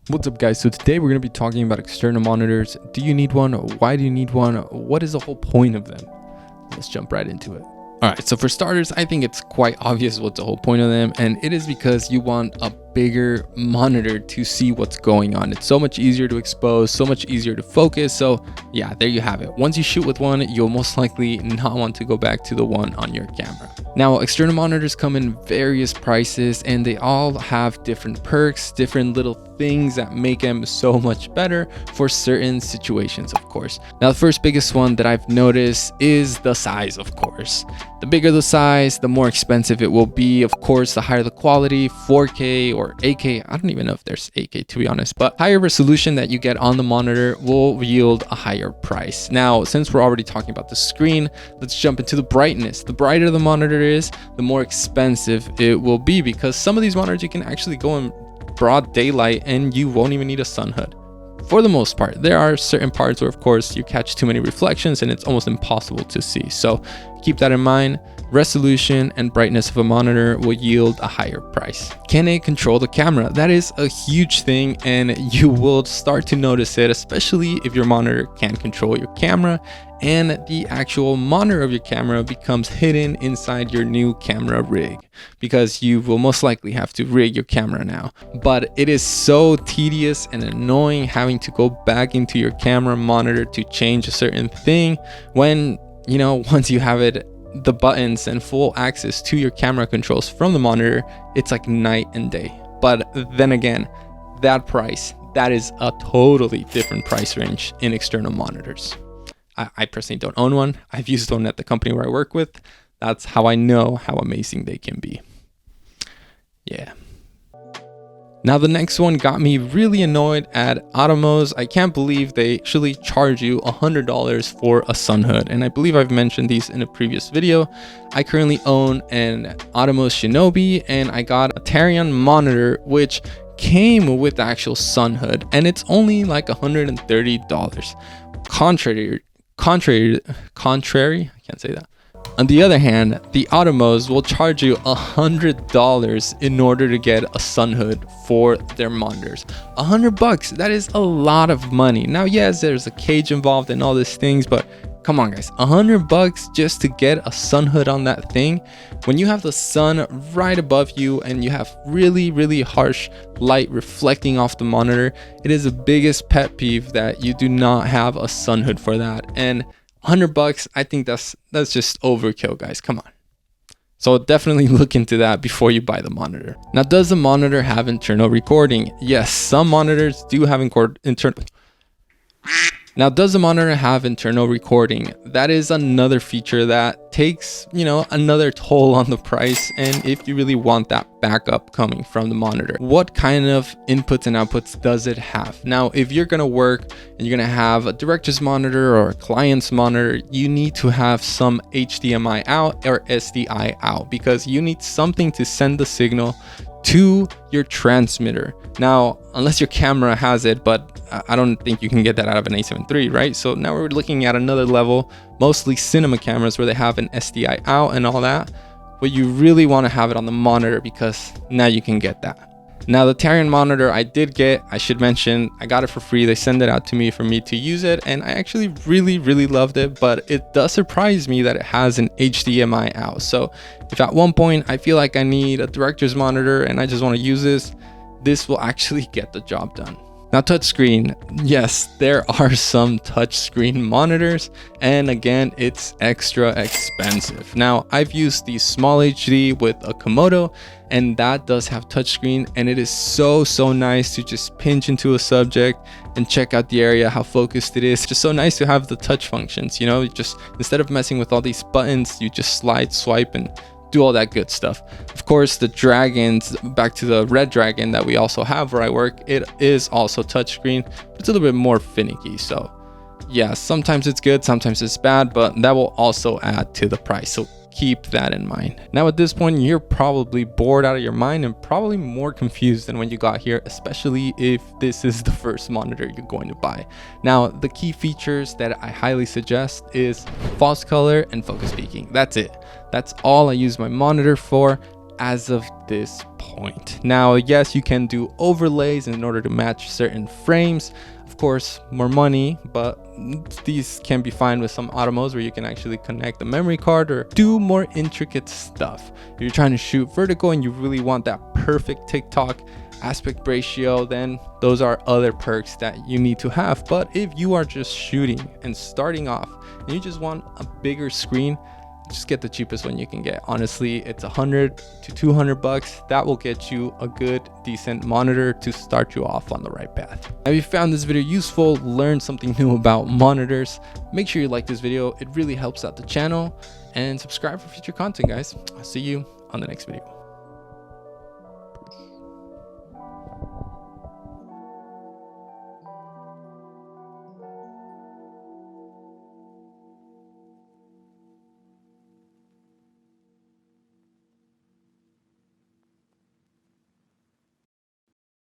What's up guys, so today we're going to be talking about external monitors. Do you need one? Why do you need one? What is the whole point of them? Let's jump right into it. Alright, so for starters, I think it's quite obvious what's the whole point of them, and it is because you want a bigger monitor to see what's going on. It's so much easier to expose, so much easier to focus. So yeah, there you have it. Once you shoot with one, you'll most likely not want to go back to the one on your camera. Now, external monitors come in various prices and they all have different perks, different little things that make them so much better for certain situations, of course. Now, the first biggest one that I've noticed is the size, of course. The bigger the size, the more expensive it will be. Of course, the higher the quality, 4K or 8K. I don't even know if there's 8K to be honest, but higher resolution that you get on the monitor will yield a higher price. Now, since we're already talking about the screen, let's jump into the brightness. The brighter the monitor is, the more expensive it will be, because some of these monitors you can actually go in broad daylight and you won't even need a sun hood. For the most part, there are certain parts where of course you catch too many reflections and it's almost impossible to see. So keep that in mind. Resolution and brightness of a monitor will yield a higher price. Can it control the camera? That is a huge thing, and you will start to notice it, especially if your monitor can control your camera and the actual monitor of your camera becomes hidden inside your new camera rig, because you will most likely have to rig your camera now. But it is so tedious and annoying having to go back into your camera monitor to change a certain thing when, you know, once you have it, the buttons and full access to your camera controls from the monitor, it's like night and day. But then again, that price, that is a totally different price range in external monitors. I personally don't own one. I've used one at the company where I work with. That's how I know how amazing they can be. Yeah. Now, the next one got me really annoyed at Atomos. I can't believe they actually charge you $100 for a sun hood. And I believe I've mentioned these in a previous video. I currently own an Atomos Shinobi and I got a Tarion monitor, which came with the actual sun hood, and it's only like $130. Contrary, I can't say that. On the other hand, the Atomos will charge you $100 in order to get a sun hood for their monitors. $100, that is a lot of money. Now, yes, there's a cage involved and all these things, but come on guys, $100 just to get a sun hood on that thing. When you have the sun right above you and you have really, really harsh light reflecting off the monitor, it is the biggest pet peeve that you do not have a sun hood for that. And $100, I think that's just overkill, guys. Come on. So definitely look into that before you buy the monitor. Now, does the monitor have internal recording? Yes, some monitors do have internal. Now, does the monitor have internal recording? That is another feature that takes, you know, another toll on the price. And if you really want that backup coming from the monitor, what kind of inputs and outputs does it have? Now, if you're going to work and you're going to have a director's monitor or a client's monitor, you need to have some HDMI out or SDI out, because you need something to send the signal to your transmitter. Now, unless your camera has it, but I don't think you can get that out of an A7 III, right? So now we're looking at another level, mostly cinema cameras where they have an SDI out and all that, but you really want to have it on the monitor because now you can get that. Now, the Tarion monitor I did get, I should mention, I got it for free. They sent it out to me for me to use it, and I actually really, really loved it, but it does surprise me that it has an HDMI out. So if at one point I feel like I need a director's monitor and I just want to use this will actually get the job done. Now, touchscreen, yes, there are some touchscreen monitors, and again, it's extra expensive. Now, I've used the smallHD with a Komodo, and that does have touchscreen, and it is so nice to just pinch into a subject and check out the area, how focused it is. It's just so nice to have the touch functions, you know, just instead of messing with all these buttons, you just slide, swipe, and do all that good stuff. Of course, the dragons, back to the red dragon that we also have where I work, it is also touchscreen, but it's a little bit more finicky. So yeah, sometimes it's good, sometimes it's bad, but that will also add to the price. So keep that in mind. Now, at this point, you're probably bored out of your mind and probably more confused than when you got here, especially if this is the first monitor you're going to buy. Now, the key features that I highly suggest is false color and focus peaking. That's it. That's all I use my monitor for. as of this point. Now, yes, you can do overlays in order to match certain frames. Of course, more money, but these can be fine with some Atomos where you can actually connect the memory card or do more intricate stuff. If you're trying to shoot vertical and you really want that perfect TikTok aspect ratio, then those are other perks that you need to have. But if you are just shooting and starting off and you just want a bigger screen, just get the cheapest one you can get. Honestly, it's 100 to 200 bucks. That will get you a good, decent monitor to start you off on the right path. If you found this video useful, learned something new about monitors, make sure you like this video. It really helps out the channel, and subscribe for future content, guys. I'll see you on the next video.